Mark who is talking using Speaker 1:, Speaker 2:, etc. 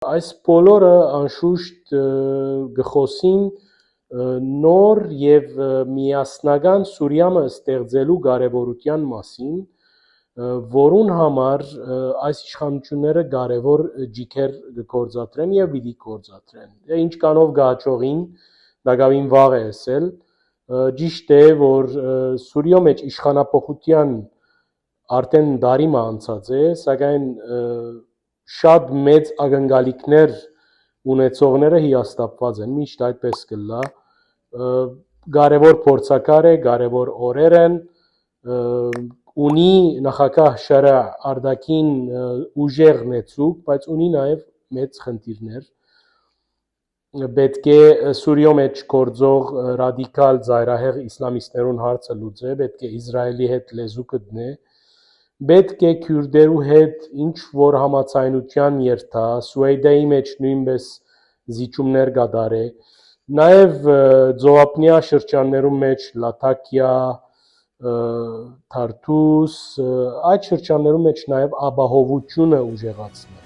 Speaker 1: Այս բոլորը անշուշտ գխոսին նոր եւ միասնական Սուրիամը ստեղծելու կարևորության մասին, որուն համար այս իշխանությունները կարևոր ջիքեր գործադրեն եւ պիտի գործադրեն։ Ինչ կանով գաճողին, դակավին վաղ է ասել, ճիշտ է, որ Սուրիո մեջ իշխանապողության արդեն դարի անցած է, սակայն շատ մեծ ակնկալիքներ ունեցողները հիասթափված են, միշտ այդպես կլա, կարևոր փորձակար է, կարևոր օրեր են, ունի նախագահ Շարա Արդակին ուժեղ նեցուկ, բայց ունի նաև մեծ խնդիրներ, պետք է Սուրիո մեջ գործող ռադիկալ ծայրահեղ իսլամիստներուն հարցը լուծե, պետք է Իսրայելի հետ լեզու գտնե, պետք է քյուրդերու հետ ինչ որ համացայնության երթա, Սուեդայի մեջ նույնպես զիջումներ կատարե, նաև ծովափնյա շրջաններում մեջ Լաթակիա, Թարթուս, այդ շրջաններում մեջ նաև ապահովությունը ուժեղացնե։